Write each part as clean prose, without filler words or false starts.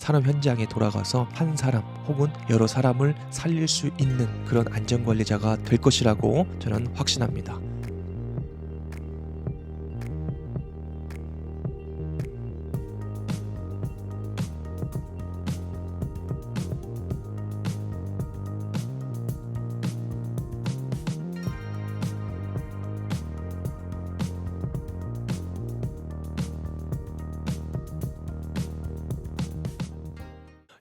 산업 현장에 돌아가서 한 사람 혹은 여러 사람을 살릴 수 있는 그런 안전관리자가 될 것이라고 저는 확신합니다.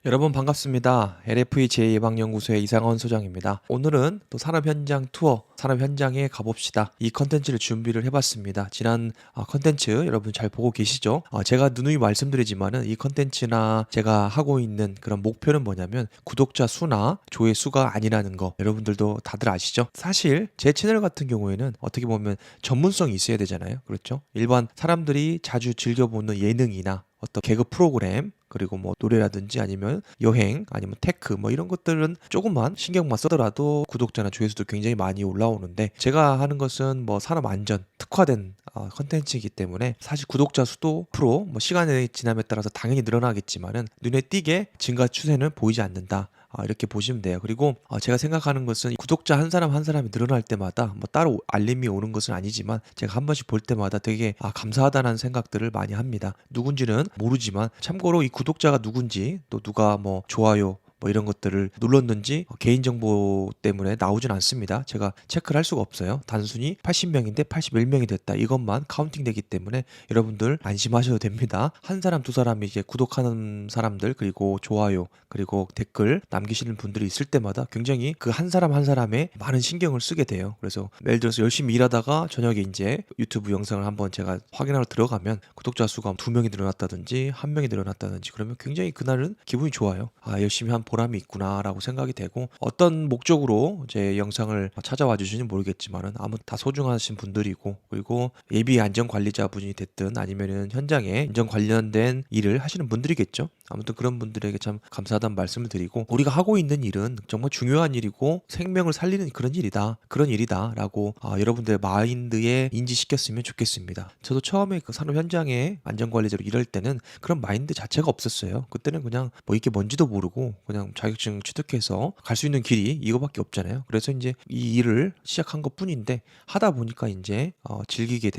여러분 반갑습니다. LFE 제 예방연구소의 이상원 소장입니다. 오늘은 또 산업 현장 투어, 산업 현장에 가봅시다. 이 컨텐츠를 준비를 해봤습니다. 지난 컨텐츠 여러분 잘 보고 계시죠? 제가 누누이 말씀드리지만은 이 컨텐츠나 제가 하고 있는 그런 목표는 뭐냐면 구독자 수나 조회수가 아니라는 거 여러분들도 다들 아시죠? 사실 제 채널 같은 경우에는 어떻게 보면 전문성이 있어야 되잖아요. 그렇죠? 일반 사람들이 자주 즐겨보는 예능이나 어떤 개그 프로그램 그리고 뭐 노래라든지 아니면 여행 아니면 테크 뭐 이런 것들은 조금만 신경만 쓰더라도 구독자나 조회수도 굉장히 많이 올라오는데 제가 하는 것은 뭐 산업 안전 특화된 컨텐츠이기 때문에 사실 구독자 수도 프로 뭐 시간이 지남에 따라서 당연히 늘어나겠지만은 눈에 띄게 증가 추세는 보이지 않는다. 이렇게 보시면 돼요. 그리고 제가 생각하는 것은 구독자 한 사람 한 사람이 늘어날 때마다 뭐 따로 알림이 오는 것은 아니지만 제가 한 번씩 볼 때마다 되게 감사하다는 생각들을 많이 합니다. 누군지는 모르지만 참고로 이 구독자가 누군지 또 누가 뭐 좋아요 뭐 이런 것들을 눌렀는지 개인정보 때문에 나오진 않습니다. 제가 체크를 할 수가 없어요. 단순히 80명인데 81명이 됐다. 이것만 카운팅 되기 때문에 여러분들 안심하셔도 됩니다. 한 사람 두 사람이 이제 구독하는 사람들 그리고 좋아요 그리고 댓글 남기시는 분들이 있을 때마다 굉장히 그 한 사람 한 사람에 많은 신경을 쓰게 돼요. 그래서 예를 들어서 열심히 일하다가 저녁에 이제 유튜브 영상을 한번 제가 확인하러 들어가면 구독자 수가 2명이 늘어났다든지 1명이 늘어났다든지 그러면 굉장히 그날은 기분이 좋아요. 열심히 한 보람이 있구나라고 생각이 되고 어떤 목적으로 제 영상을 찾아와 주시는지 모르겠지만은 아무튼 다 소중하신 분들이고 그리고 예비 안전관리자분이 됐든 아니면은 현장에 안전 관련된 일을 하시는 분들이겠죠. 아무튼 그런 분들에게 참 감사하다는 말씀을 드리고 우리가 하고 있는 일은 정말 중요한 일이고 생명을 살리는 그런 일이다라고 여러분들의 마인드에 인지시켰으면 좋겠습니다. 저도 처음에 그 산업 현장에 안전관리자로 일할 때는 그런 마인드 자체가 없었어요. 그때는 그냥 뭐 이게 뭔지도 모르고 그냥 자격증 취득해서 갈 수 있는 길이 이거밖에 없잖아요. 그래서 이제 이 일을 시작한 것뿐인데 하다 보니까 이제 즐기게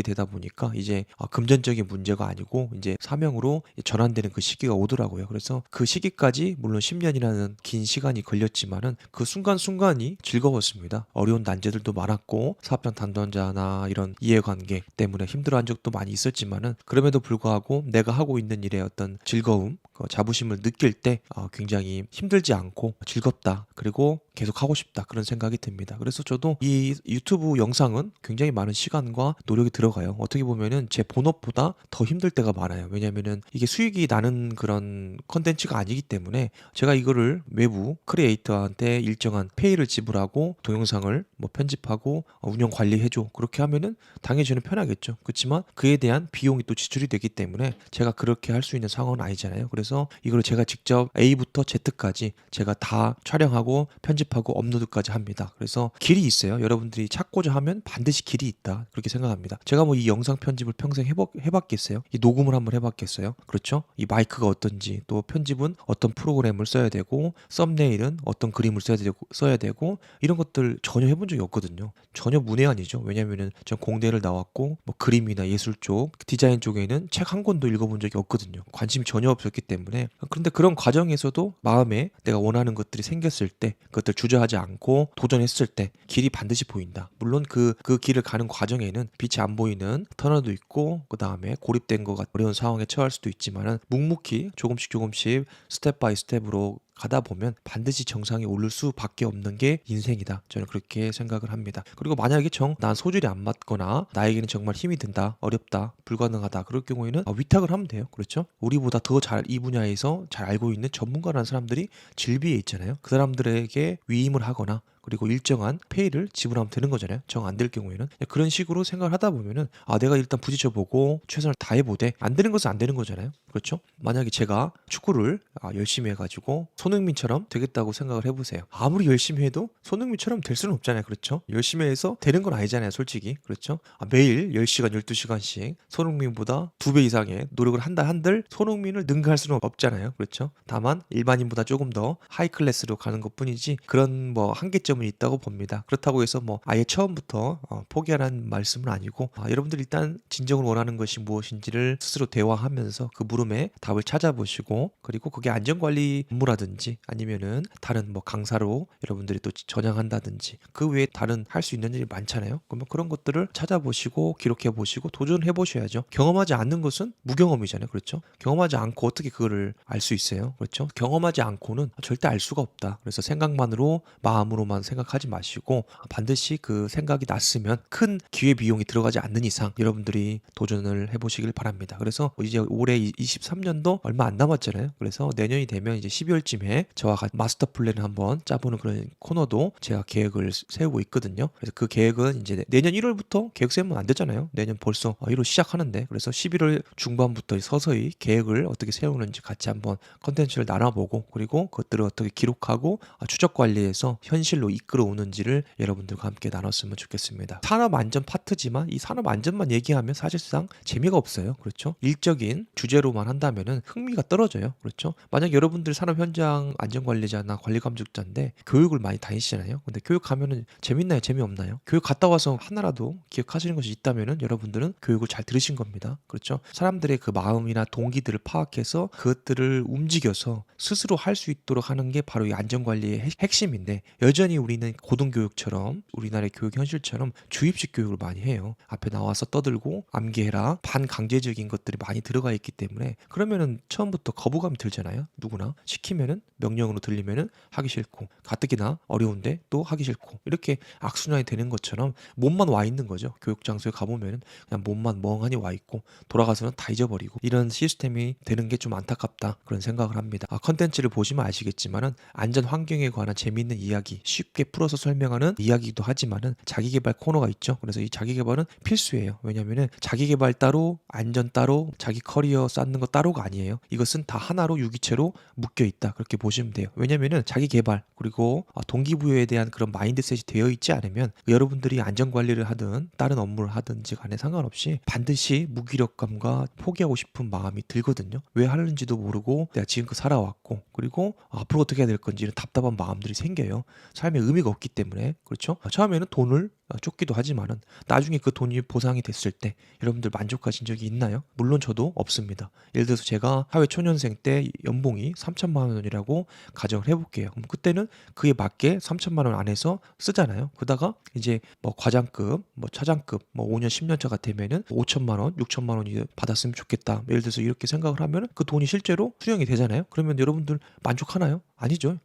되다 보니까 이제 금전적인 문제가 아니고 이제 사명으로 전환되는 그 시기가 오더라고요. 그래서 그 시기까지 물론 10년이라는 긴 시간이 걸렸지만은 그 순간순간이 즐거웠습니다. 어려운 난제들도 많았고 사업장 담당자나 이런 이해관계 때문에 힘들어한 적도 많이 있었지만은 그럼에도 불구하고 내가 하고 있는 일의 어떤 즐거움, 자부심을 느낄 때 굉장히 힘들지 않고 즐겁다. 그리고 계속 하고 싶다. 그런 생각이 듭니다. 그래서 저도 이 유튜브 영상은 굉장히 많은 시간과 노력이 들어가요. 어떻게 보면은 제 본업보다 더 힘들 때가 많아요. 왜냐면은 이게 수익이 나는 그런 컨텐츠가 아니기 때문에 제가 이거를 외부 크리에이터한테 일정한 페이를 지불하고 동영상을 뭐 편집하고 운영 관리해줘. 그렇게 하면은 당연히 저는 편하겠죠. 그렇지만 그에 대한 비용이 또 지출이 되기 때문에 제가 그렇게 할 수 있는 상황은 아니잖아요. 그래서 이걸 제가 직접 A부터 Z까지 제가 다 촬영하고 편집하고 업로드까지 합니다. 그래서 길이 있어요. 여러분들이 찾고자 하면 반드시 길이 있다. 그렇게 생각합니다. 제가 뭐 이 영상 편집을 평생 해봤겠어요? 이 녹음을 한번 해봤겠어요? 그렇죠? 이 마이크가 어떤지 또 편집은 어떤 프로그램을 써야 되고 썸네일은 어떤 그림을 써야 되고 이런 것들 전혀 해본 적이 없거든요. 전혀 문외한이죠. 왜냐면은 전 공대를 나왔고 뭐 그림이나 예술 쪽 디자인 쪽에는 책 한 권도 읽어본 적이 없거든요. 관심이 전혀 없었기 때문에 그런데 그런 과정에서도 마음에 내가 원하는 것들이 생겼을 때 그것들 주저하지 않고 도전했을 때 길이 반드시 보인다. 물론 그 길을 가는 과정에는 빛이 안 보이는 터널도 있고 그 다음에 고립된 것 같은 어려운 상황에 처할 수도 있지만은 묵묵히 조금씩 스텝 바이 스텝으로 가다 보면 반드시 정상에 오를 수밖에 없는 게 인생이다. 저는 그렇게 생각을 합니다. 그리고 만약에 난 소질이 안 맞거나 나에게는 정말 힘이 든다, 어렵다, 불가능하다 그럴 경우에는 위탁을 하면 돼요. 그렇죠? 우리보다 더 잘 이 분야에서 잘 알고 있는 전문가라는 사람들이 질비해 있잖아요. 그 사람들에게 위임을 하거나 그리고 일정한 페이를 지불하면 되는 거잖아요. 정 안 될 경우에는. 그런 식으로 생각을 하다 보면은 내가 일단 부딪혀 보고 최선을 다해 보되 안 되는 것은 안 되는 거잖아요. 그렇죠? 만약에 제가 축구를 열심히 해가지고 손흥민처럼 되겠다고 생각을 해보세요. 아무리 열심히 해도 손흥민처럼 될 수는 없잖아요. 그렇죠? 열심히 해서 되는 건 아니잖아요. 솔직히. 그렇죠? 매일 10시간, 12시간씩 손흥민보다 2배 이상의 노력을 한다 한들 손흥민을 능가할 수는 없잖아요. 그렇죠? 다만 일반인보다 조금 더 하이 클래스로 가는 것 뿐이지 그런 뭐 한계점은 있다고 봅니다. 그렇다고 해서 뭐 아예 처음부터 포기하라는 말씀은 아니고 여러분들 일단 진정으로 원하는 것이 무엇인지를 스스로 대화하면서 그 물음에 답을 찾아보시고 그리고 그게 안전관리 업무라든지 아니면은 다른 뭐 강사로 여러분들이 또 전향한다든지 그 외에 다른 할 수 있는 일이 많잖아요. 그러면 그런 것들을 찾아보시고 기록해 보시고 도전해 보셔야죠. 경험하지 않는 것은 무경험이잖아요. 그렇죠? 경험하지 않고 어떻게 그거를 알 수 있어요. 그렇죠? 경험하지 않고는 절대 알 수가 없다. 그래서 생각만으로 마음으로만 생각하지 마시고 반드시 그 생각이 났으면 큰 기회 비용이 들어가지 않는 이상 여러분들이 도전을 해보시길 바랍니다. 그래서 이제 올해 23년도 얼마 안 남았잖아요. 그래서 내년이 되면 이제 12월쯤에 저와 같이 마스터 플랜을 한번 짜보는 그런 코너도 제가 계획을 세우고 있거든요. 그래서 그 계획은 이제 내년 1월부터 계획 세우면 안 되잖아요. 내년 벌써 1월 시작하는데 그래서 11월 중반부터 서서히 계획을 어떻게 세우는지 같이 한번 컨텐츠를 나눠보고 그리고 그것들을 어떻게 기록하고 추적 관리해서 현실로 이끌어오는지를 여러분들과 함께 나눴으면 좋겠습니다. 산업 안전 파트지만 이 산업 안전만 얘기하면 사실상 재미가 없어요. 그렇죠? 일적인 주제로만 한다면은 흥미가 떨어져요. 그렇죠? 만약 여러분들 산업 현장 안전 관리자나 관리 감독자인데 교육을 많이 다니시잖아요. 근데 교육 가면은 재밌나요? 재미없나요? 교육 갔다 와서 하나라도 기억하시는 것이 있다면은 여러분들은 교육을 잘 들으신 겁니다. 그렇죠? 사람들의 그 마음이나 동기들을 파악해서 그것들을 움직여서 스스로 할 수 있도록 하는 게 바로 이 안전관리의 핵심인데 여전히 우리는 고등교육처럼 우리나라의 교육 현실처럼 주입식 교육을 많이 해요. 앞에 나와서 떠들고 암기해라 반강제적인 것들이 많이 들어가 있기 때문에 그러면은 처음부터 거부감이 들잖아요. 누구나 시키면은 명령으로 들리면은 하기 싫고 가뜩이나 어려운데 또 하기 싫고 이렇게 악순환이 되는 것처럼 몸만 와 있는 거죠. 교육 장소에 가보면은 그냥 몸만 멍하니 와 있고 돌아가서는 다 잊어버리고 이런 시스템이 되는 게 좀 안타깝다 그런 생각을 합니다. 컨텐츠를 보시면 아시겠지만은 안전 환경에 관한 재미있는 이야기 쉽게 풀어서 설명하는 이야기도 하지만은 자기개발 코너가 있죠. 그래서 이 자기개발은 필수예요. 왜냐면은 자기개발 따로 안전 따로 자기 커리어 쌓는 거 따로가 아니에요. 이것은 다 하나로 유기체로 묶여 있다 그렇게 보시면 돼요. 왜냐면은 자기개발 그리고 동기부여에 대한 그런 마인드셋이 되어 있지 않으면 여러분들이 안전관리를 하든 다른 업무를 하든지 간에 상관없이 반드시 무기력감과 포기하고 싶은 마음이 들거든요. 왜 하는지도 모르고 내가 지금껏 살아왔고 그리고 앞으로 어떻게 해야 될 건지 이런 답답한 마음들이 생겨요. 삶에 의미가 없기 때문에 그렇죠. 처음에는 돈을 쫓기도 하지만은 나중에 그 돈이 보상이 됐을 때 여러분들 만족하신 적이 있나요? 물론 저도 없습니다. 예를 들어서 제가 사회 초년생 때 연봉이 3천만 원이라고 가정을 해볼게요. 그럼 그때는 그에 맞게 3천만 원 안에서 쓰잖아요. 그러다가 이제 뭐 과장급, 뭐 차장급, 뭐 5년, 10년 차가 되면은 5천만 원, 6천만 원이 받았으면 좋겠다. 예를 들어서 이렇게 생각을 하면은 그 돈이 실제로 수령이 되잖아요. 그러면 여러분들 만족하나요? 아니죠.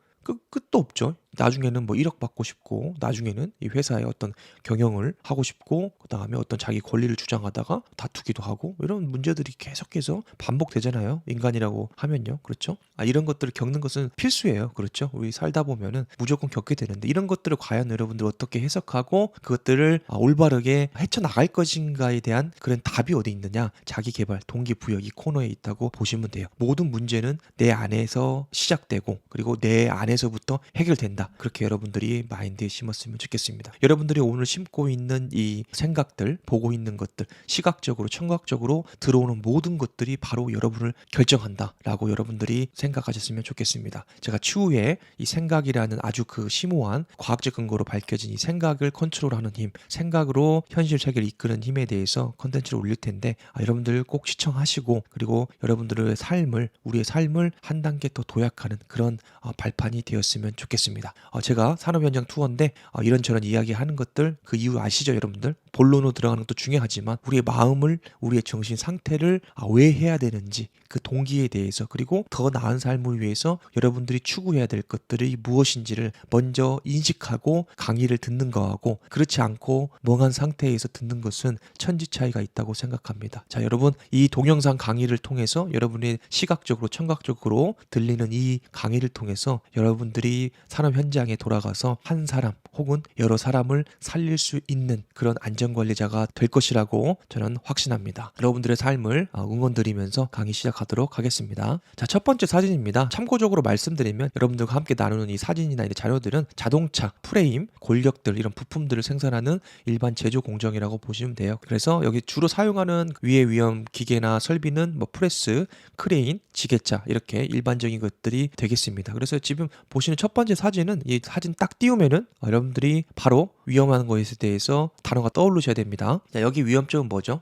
끝도 없죠. 나중에는 뭐 1억 받고 싶고 나중에는 이 회사의 어떤 경영을 하고 싶고 그다음에 어떤 자기 권리를 주장하다가 다투기도 하고 이런 문제들이 계속해서 반복되잖아요. 인간이라고 하면요. 그렇죠? 이런 것들을 겪는 것은 필수예요. 그렇죠? 우리 살다 보면은 무조건 겪게 되는데 이런 것들을 과연 여러분들 어떻게 해석하고 그것들을 올바르게 헤쳐나갈 것인가에 대한 그런 답이 어디 있느냐? 자기 개발, 동기부여 이 코너에 있다고 보시면 돼요. 모든 문제는 내 안에서 시작되고 그리고 내 안에서부터 해결된다. 그렇게 여러분들이 마인드에 심었으면 좋겠습니다. 여러분들이 오늘 심고 있는 이 생각들, 보고 있는 것들, 시각적으로, 청각적으로 들어오는 모든 것들이 바로 여러분을 결정한다 라고 여러분들이 생각하셨으면 좋겠습니다. 제가 추후에 이 생각이라는 아주 그 심오한 과학적 근거로 밝혀진 이 생각을 컨트롤하는 힘, 생각으로 현실 세계를 이끄는 힘에 대해서 컨텐츠를 올릴 텐데 여러분들 꼭 시청하시고 그리고 여러분들의 삶을, 우리의 삶을 한 단계 더 도약하는 그런 발판이 되었으면 좋겠습니다. 제가 산업 현장 투어인데 이런저런 이야기하는 것들 그 이유 아시죠 여러분들? 본론으로 들어가는 것도 중요하지만 우리의 마음을, 우리의 정신 상태를 왜 해야 되는지 그 동기에 대해서, 그리고 더 나은 삶을 위해서 여러분들이 추구해야 될 것들이 무엇인지를 먼저 인식하고 강의를 듣는 거하고, 그렇지 않고 멍한 상태에서 듣는 것은 천지 차이가 있다고 생각합니다. 자, 여러분, 이 동영상 강의를 통해서 여러분의 시각적으로 청각적으로 들리는 이 강의를 통해서 여러분들이 산업 현장에 돌아가서 한 사람 혹은 여러 사람을 살릴 수 있는 그런 안전관리자가 될 것이라고 저는 확신합니다. 여러분들의 삶을 응원드리면서 강의 시작하도록 하겠습니다. 자, 첫 번째 사진입니다. 참고적으로 말씀드리면 여러분들과 함께 나누는 이 사진이나 이 자료들은 자동차, 프레임, 골격들 이런 부품들을 생산하는 일반 제조 공정이라고 보시면 돼요. 그래서 여기 주로 사용하는 위해 위험 기계나 설비는 뭐 프레스, 크레인, 지게차 이렇게 일반적인 것들이 되겠습니다. 그래서 지금 보시는 첫 번째 사진은 이 사진 딱 띄우면은 여러분들이 바로 위험한 것에 대해서 단어가 떠오르셔야 됩니다. 자, 여기 위험점은 뭐죠?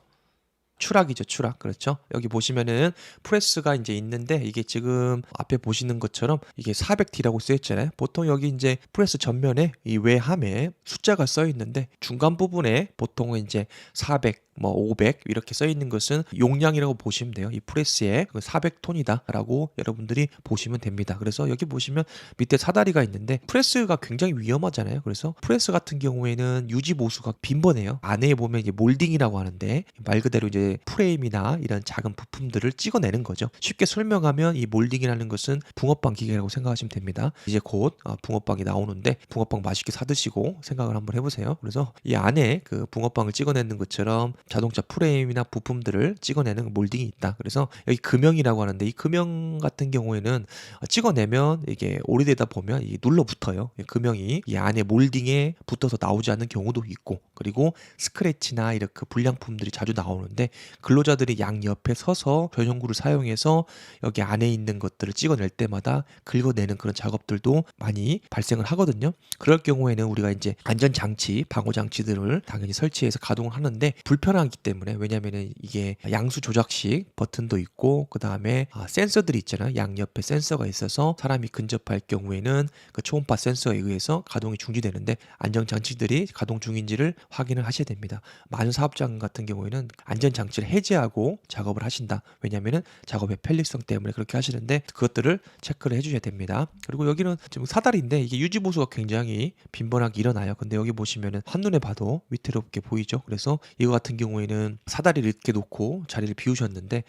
추락이죠, 추락. 그렇죠. 여기 보시면은 프레스가 이제 있는데 이게 지금 앞에 보시는 것처럼 이게 400T라고 쓰여 있잖아요. 보통 여기 이제 프레스 전면에 이 외함에 숫자가 써 있는데 중간 부분에 보통은 이제 400, 뭐 500 이렇게 써 있는 것은 용량이라고 보시면 돼요. 이 프레스에 400톤이다라고 여러분들이 보시면 됩니다. 그래서 여기 보시면 밑에 사다리가 있는데 프레스가 굉장히 위험하잖아요. 그래서 프레스 같은 경우에는 유지 보수가 빈번해요. 안에 보면 이제 몰딩이라고 하는데 말 그대로 이제 프레임이나 이런 작은 부품들을 찍어내는 거죠. 쉽게 설명하면 이 몰딩이라는 것은 붕어빵 기계라고 생각하시면 됩니다. 이제 곧 붕어빵이 나오는데 붕어빵 맛있게 사드시고 생각을 한번 해보세요. 그래서 이 안에 그 붕어빵을 찍어내는 것처럼 자동차 프레임이나 부품들을 찍어내는 몰딩이 있다. 그래서 여기 금형이라고 하는데 이 금형 같은 경우에는 찍어내면 이게 오래되다 보면 이 눌러붙어요. 금형이 이 안에 몰딩에 붙어서 나오지 않는 경우도 있고, 그리고 스크래치나 이렇게 불량품들이 자주 나오는데 근로자들이 양옆에 서서 전용구를 사용해서 여기 안에 있는 것들을 찍어낼 때마다 긁어내는 그런 작업들도 많이 발생을 하거든요. 그럴 경우에는 우리가 이제 안전장치, 방호장치들을 당연히 설치해서 가동을 하는데 불편하기 때문에, 왜냐면은 이게 양수 조작식 버튼도 있고 그 다음에 센서들이 있잖아요. 양옆에 센서가 있어서 사람이 근접할 경우에는 그 초음파 센서에 의해서 가동이 중지되는데 안전장치들이 가동 중인지를 확인을 하셔야 됩니다. 많은 사업장 같은 경우에는 안전장치를 해제하고 작업을 하신다. 왜냐면은 작업의 편리성 때문에 그렇게 하시는데 그것들을 체크를 해주셔야 됩니다. 그리고 여기는 지금 사다리인데 이게 유지보수가 굉장히 빈번하게 일어나요. 근데 여기 보시면은 한눈에 봐도 위태롭게 보이죠. 그래서 이거 같은 경우에는 사다리를 이렇게 놓고 자리를 비우셨는데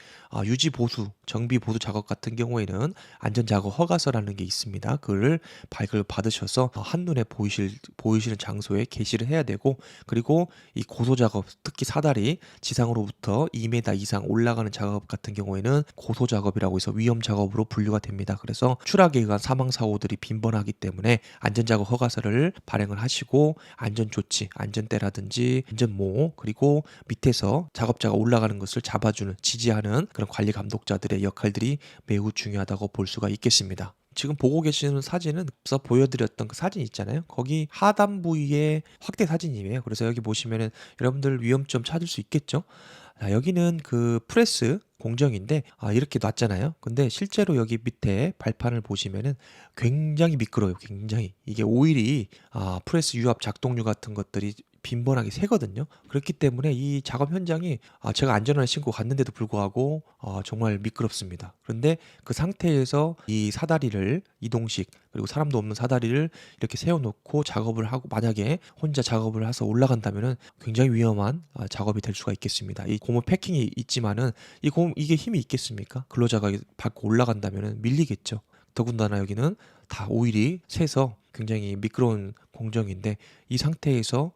유지보수, 정비보수 작업 같은 경우에는 안전작업 허가서라는 게 있습니다. 그걸 발급을 받으셔서 한눈에 보이시는 장소에 게시를 해야 되고, 그리고 이 고소작업, 특히 사다리 지상으로부터 2m 이상 올라가는 작업 같은 경우에는 고소작업이라고 해서 위험작업으로 분류가 됩니다. 그래서 추락에 의한 사망사고들이 빈번하기 때문에 안전작업 허가서를 발행을 하시고 안전조치, 안전대라든지 안전모, 그리고 밑에서 작업자가 올라가는 것을 잡아주는, 지지하는 그런 관리 감독자들의 역할들이 매우 중요하다고 볼 수가 있겠습니다. 지금 보고 계시는 사진은 앞서 보여드렸던 그 사진 있잖아요. 거기 하단 부위의 확대 사진이에요. 그래서 여기 보시면은 여러분들 위험점 찾을 수 있겠죠. 자, 여기는 그 프레스 공정인데 이렇게 놨잖아요. 근데 실제로 여기 밑에 발판을 보시면은 굉장히 미끄러워요. 굉장히 이게 오일이 프레스 유압 작동류 같은 것들이 빈번하게 새거든요. 그렇기 때문에 이 작업 현장이 제가 안전화를 신고 갔는데도 불구하고 정말 미끄럽습니다. 그런데 그 상태에서 이 사다리를 이동식, 그리고 사람도 없는 사다리를 이렇게 세워놓고 작업을 하고 만약에 혼자 작업을 해서 올라간다면은 굉장히 위험한 작업이 될 수가 있겠습니다. 이 고무 패킹이 있지만은 이게 힘이 있겠습니까? 근로자가 밟고 올라간다면은 밀리겠죠. 더군다나 여기는 다 오일이 새서 굉장히 미끄러운 공정인데 이 상태에서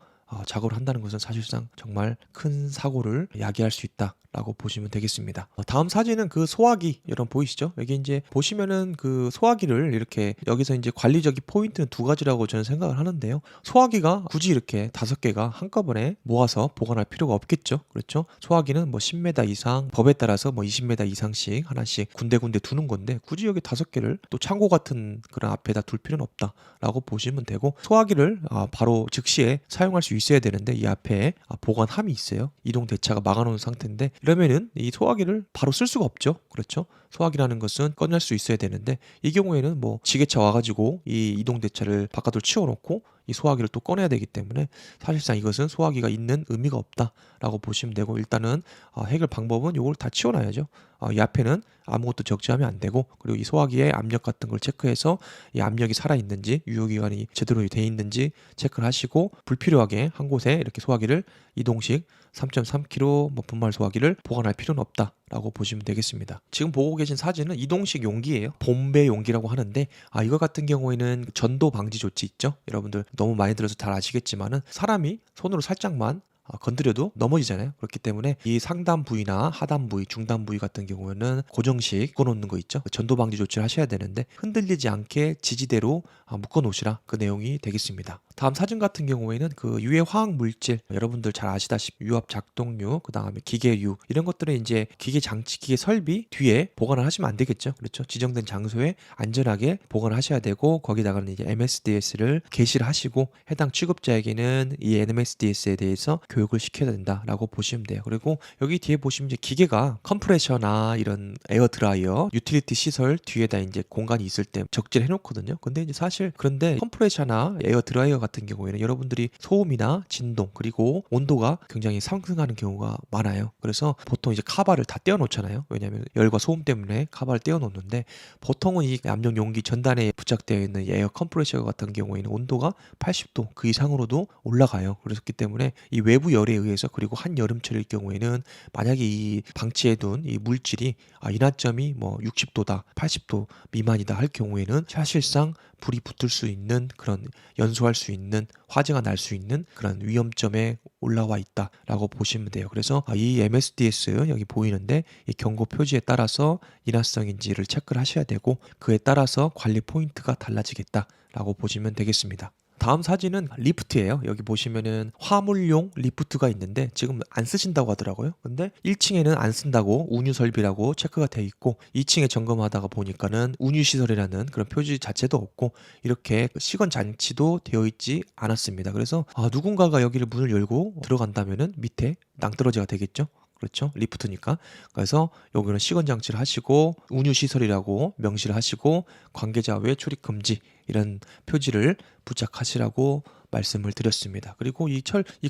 작업을 한다는 것은 사실상 정말 큰 사고를 야기할 수 있다라고 보시면 되겠습니다. 다음 사진은 그 소화기, 여러분 보이시죠? 여기 이제 보시면은 그 소화기를 이렇게, 여기서 이제 관리적인 포인트는 두 가지라고 저는 생각을 하는데요. 소화기가 굳이 이렇게 5개가 한꺼번에 모아서 보관할 필요가 없겠죠. 그렇죠? 소화기는 뭐 10m 이상, 법에 따라서 뭐 20m 이상씩 하나씩 군데군데 두는 건데 굳이 여기 5개를 또 창고 같은 그런 앞에다 둘 필요는 없다라고 보시면 되고, 소화기를 바로 즉시에 사용할 수 있어야 되는데 이 앞에 보관함이 있어요. 이동 대차가 막아놓은 상태인데 이러면은 이 소화기를 바로 쓸 수가 없죠. 그렇죠? 소화기라는 것은 꺼낼 수 있어야 되는데 이 경우에는 뭐 지게차 와가지고 이 이동 대차를 바깥으로 치워놓고 이 소화기를 또 꺼내야 되기 때문에 사실상 이것은 소화기가 있는 의미가 없다라고 보시면 되고, 일단은 해결 방법은 요걸 다 치워놔야죠. 이 앞에는 아무것도 적재하면 안 되고, 그리고 이 소화기의 압력 같은 걸 체크해서 이 압력이 살아있는지 유효기간이 제대로 돼 있는지 체크를 하시고, 불필요하게 한 곳에 이렇게 소화기를 이동식 3.3kg 분말 소화기를 보관할 필요는 없다라고 보시면 되겠습니다. 지금 보고 계신 사진은 이동식 용기예요. 봄배 용기라고 하는데, 이거 같은 경우에는 전도 방지 조치 있죠. 여러분들 너무 많이 들어서 잘 아시겠지만은 사람이 손으로 살짝만 건드려도 넘어지잖아요. 그렇기 때문에 이 상단 부위나 하단 부위, 중단 부위 같은 경우에는 고정식 묶어놓는 거 있죠. 전도 방지 조치를 하셔야 되는데, 흔들리지 않게 지지대로 묶어놓으시라, 그 내용이 되겠습니다. 다음 사진 같은 경우에는 그 유해 화학 물질, 여러분들 잘 아시다시피 유압 작동류, 그 다음에 기계류, 이런 것들은 이제 기계 장치, 기계 설비 뒤에 보관을 하시면 안 되겠죠. 그렇죠. 지정된 장소에 안전하게 보관을 하셔야 되고, 거기다가는 이제 MSDS를 게시를 하시고, 해당 취급자에게는 이 MSDS에 대해서 교육을 시켜야 된다라고 보시면 돼요. 그리고 여기 뒤에 보시면 이제 기계가 컴프레셔나 이런 에어 드라이어, 유틸리티 시설 뒤에다 이제 공간이 있을 때 적재를 해놓거든요. 근데 이제 사실 그런데 컴프레셔나 에어 드라이어 같은 경우에는 여러분들이 소음이나 진동, 그리고 온도가 굉장히 상승하는 경우가 많아요. 그래서 보통 이제 카바를 다 떼어놓잖아요. 왜냐하면 열과 소음 때문에 카바를 떼어놓는데, 보통은 이 압력 용기 전단에 부착되어 있는 이 에어 컴프레셔 같은 경우에는 온도가 80도 그 이상으로도 올라가요. 그렇기 때문에 이 외부 열에 의해서, 그리고 한여름철일 경우에는 만약에 이 방치해둔 이 물질이 인하점이 뭐 60도다, 80도 미만이다 할 경우에는 사실상 불이 붙을 수 있는, 그런 연소할 수 있는, 화재가 날 수 있는 그런 위험점에 올라와 있다라고 보시면 돼요. 그래서 이 MSDS 여기 보이는데, 이 경고 표지에 따라서 인화성인지를 체크를 하셔야 되고, 그에 따라서 관리 포인트가 달라지겠다라고 보시면 되겠습니다. 다음 사진은 리프트예요. 여기 보시면은 화물용 리프트가 있는데 지금 안 쓰신다고 하더라고요. 근데 1층에는 안 쓴다고 운유 설비라고 체크가 돼 있고, 2층에 점검하다가 보니까는 운유 시설이라는 그런 표지 자체도 없고, 이렇게 시건 장치도 되어 있지 않았습니다. 그래서 누군가가 여기를 문을 열고 들어간다면은 밑에 낭떠러지가 되겠죠. 그렇죠. 리프트니까. 그래서 여기는 시건 장치를 하시고, 운유 시설이라고 명시를 하시고, 관계자 외 출입 금지 이런 표지를 부착하시라고 말씀을 드렸습니다. 그리고 이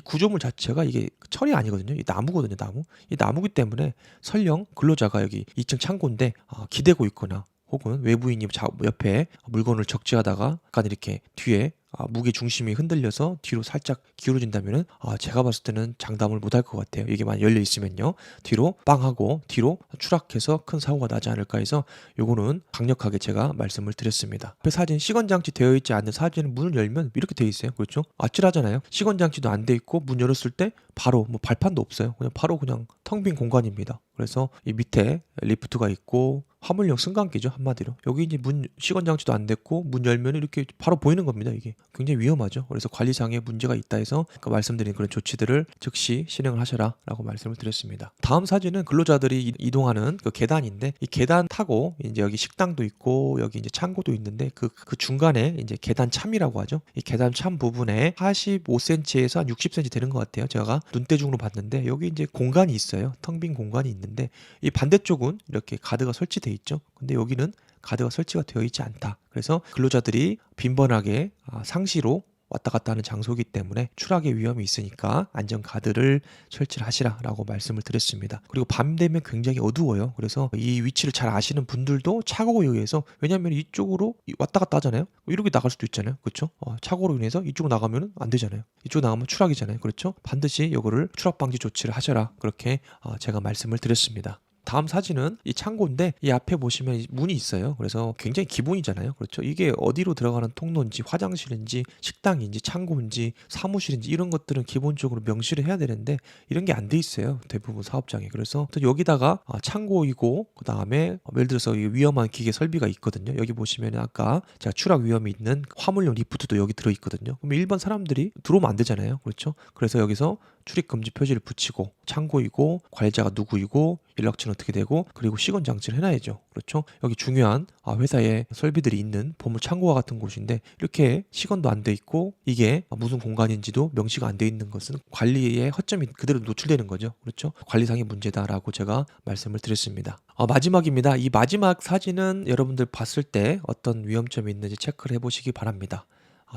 구조물 자체가 이게 철이 아니거든요. 이 나무거든요, 나무. 이 나무기 때문에 설령 근로자가 여기 2층 창고인데 기대고 있거나, 혹은 외부인이 옆에 물건을 적재하다가 약간 이렇게 뒤에 무게 중심이 흔들려서 뒤로 살짝 기울어진다면은 제가 봤을 때는 장담을 못할 것 같아요. 이게 만약 열려 있으면요, 뒤로 빵 하고 뒤로 추락해서 큰 사고가 나지 않을까 해서 요거는 강력하게 제가 말씀을 드렸습니다. 앞에 사진, 시건 장치 되어 있지 않는 사진은 문을 열면 이렇게 되어 있어요. 그렇죠? 아찔하잖아요. 시건 장치도 안 돼 있고, 문 열었을 때 바로 뭐 발판도 없어요. 그냥 바로 그냥 텅 빈 공간입니다. 그래서 이 밑에 리프트가 있고, 화물용 승강기죠, 한마디로. 여기 이제 시건 장치도 안 됐고, 문 열면 이렇게 바로 보이는 겁니다. 이게 굉장히 위험하죠. 그래서 관리상에 문제가 있다 해서 아까 말씀드린 그런 조치들을 즉시 실행을 하셔라라고 말씀을 드렸습니다. 다음 사진은 근로자들이 이동하는 그 계단인데, 이 계단 타고 이제 여기 식당도 있고, 여기 이제 창고도 있는데, 그 중간에 이제 계단 참이라고 하죠. 이 계단 참 부분에 45cm에서 한 60cm 되는 것 같아요. 제가 눈대중으로 봤는데, 여기 이제 공간이 있어요. 텅 빈 공간이 있는데, 이 반대쪽은 이렇게 가드가 설치돼 있죠. 근데 여기는 가드가 설치가 되어 있지 않다. 그래서 근로자들이 빈번하게 상시로 왔다 갔다 하는 장소이기 때문에 추락의 위험이 있으니까 안전 가드를 설치를 하시라라고 말씀을 드렸습니다. 그리고 밤 되면 굉장히 어두워요. 그래서 이 위치를 잘 아시는 분들도 착오에 의해서, 왜냐하면 이쪽으로 왔다 갔다 하잖아요. 이렇게 나갈 수도 있잖아요. 그렇죠? 착오로 인해서 이쪽으로 나가면 안 되잖아요. 이쪽으로 나가면 추락이잖아요. 그렇죠? 반드시 이거를 추락 방지 조치를 하셔라, 그렇게 제가 말씀을 드렸습니다. 다음 사진은 이 창고인데, 이 앞에 보시면 문이 있어요. 그래서 굉장히 기본이잖아요. 그렇죠? 이게 어디로 들어가는 통로인지, 화장실인지, 식당인지, 창고인지, 사무실인지, 이런 것들은 기본적으로 명시를 해야 되는데, 이런 게 안 돼 있어요. 대부분 사업장에. 그래서 또 여기다가 창고이고, 그 다음에 예를 들어서 위험한 기계 설비가 있거든요. 여기 보시면 아까 제가 추락 위험이 있는 화물용 리프트도 여기 들어있거든요. 그러면 일반 사람들이 들어오면 안 되잖아요. 그렇죠? 그래서 여기서 출입 금지 표지를 붙이고, 창고이고, 관리자가 누구이고, 연락처는 어떻게 되고, 그리고 시건 장치를 해놔야죠. 그렇죠? 여기 중요한 회사의 설비들이 있는 보물 창고와 같은 곳인데, 이렇게 시건도 안 돼 있고, 이게 무슨 공간인지도 명시가 안 돼 있는 것은 관리의 허점이 그대로 노출되는 거죠. 그렇죠? 관리상의 문제다라고 제가 말씀을 드렸습니다. 마지막입니다. 이 마지막 사진은 여러분들 봤을 때 어떤 위험점이 있는지 체크를 해보시기 바랍니다.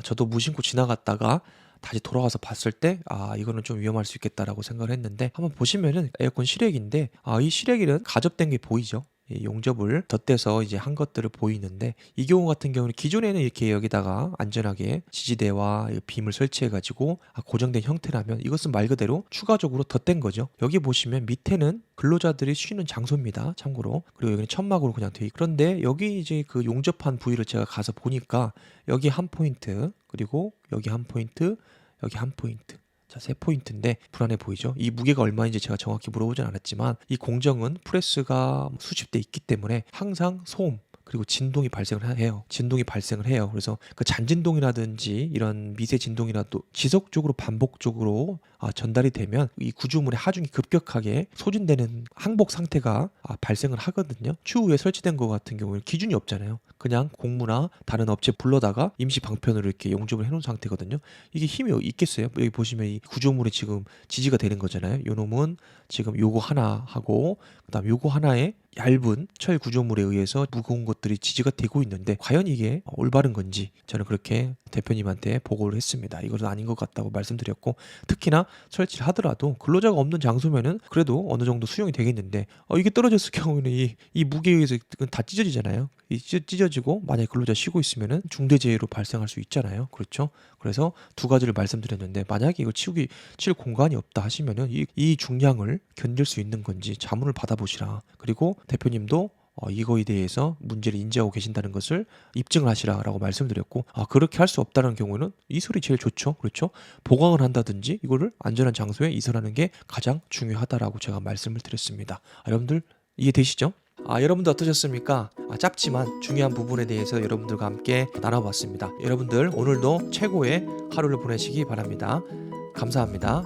저도 무심코 지나갔다가 다시 돌아와서 봤을 때 이거는 좀 위험할 수 있겠다라고 생각을 했는데, 한번 보시면은 에어컨 실외기인데 이 실외기는 가접된 게 보이죠. 이 용접을 덧대서 이제 한 것들을 보이는데, 이 경우 같은 경우는 기존에는 이렇게 여기다가 안전하게 지지대와 이 빔을 설치해 가지고 고정된 형태라면, 이것은 말 그대로 추가적으로 덧댄 거죠. 여기 보시면 밑에는 근로자들이 쉬는 장소입니다, 참고로. 그리고 여기는 천막으로 그냥 돼 있고, 그런데 여기 이제 그 용접한 부위를 제가 가서 보니까 여기 한 포인트, 그리고 여기 한 포인트, 여기 한 포인트, 자, 3포인트인데 불안해 보이죠? 이 무게가 얼마인지 제가 정확히 물어보진 않았지만, 이 공정은 프레스가 수십 대 있기 때문에 항상 소음 그리고 진동이 발생을 해요. 진동이 발생을 해요. 그래서 그 잔진동이라든지 이런 미세 진동이라도 지속적으로 반복적으로 전달이 되면 이 구조물의 하중이 급격하게 소진되는 항복 상태가 발생을 하거든요. 추후에 설치된 거 같은 경우는 기준이 없잖아요. 그냥 공무나 다른 업체 불러다가 임시 방편으로 이렇게 용접을 해놓은 상태거든요. 이게 힘이 있겠어요? 여기 보시면 이 구조물이 지금 지지가 되는 거잖아요. 요 놈은 지금 요거 하나 하고, 그다음 요거 하나에 얇은 철 구조물에 의해서 무거운 것들이 지지가 되고 있는데, 과연 이게 올바른 건지 저는 그렇게 대표님한테 보고를 했습니다. 이것은 아닌 것 같다고 말씀드렸고, 특히나 설치를 하더라도 근로자가 없는 장소면은 그래도 어느 정도 수용이 되겠는데, 이게 떨어졌을 경우에는 이 무게에 의해서 다 찢어지잖아요. 찢어지고 만약에 근로자 쉬고 있으면은 중대재해로 발생할 수 있잖아요. 그렇죠? 그래서 두 가지를 말씀드렸는데, 만약에 이걸 칠 공간이 없다 하시면은 이 중량을 견딜 수 있는 건지 자문을 받아보시라. 그리고 대표님도 이거에 대해서 문제를 인지하고 계신다는 것을 입증을 하시라라고 말씀드렸고, 그렇게 할 수 없다는 경우에는 이설이 제일 좋죠. 그렇죠? 보강을 한다든지 이거를 안전한 장소에 이설하는 게 가장 중요하다라고 제가 말씀을 드렸습니다. 여러분들 이해되시죠? 여러분들 어떠셨습니까? 짧지만 중요한 부분에 대해서 여러분들과 함께 나눠봤습니다. 여러분들 오늘도 최고의 하루를 보내시기 바랍니다. 감사합니다.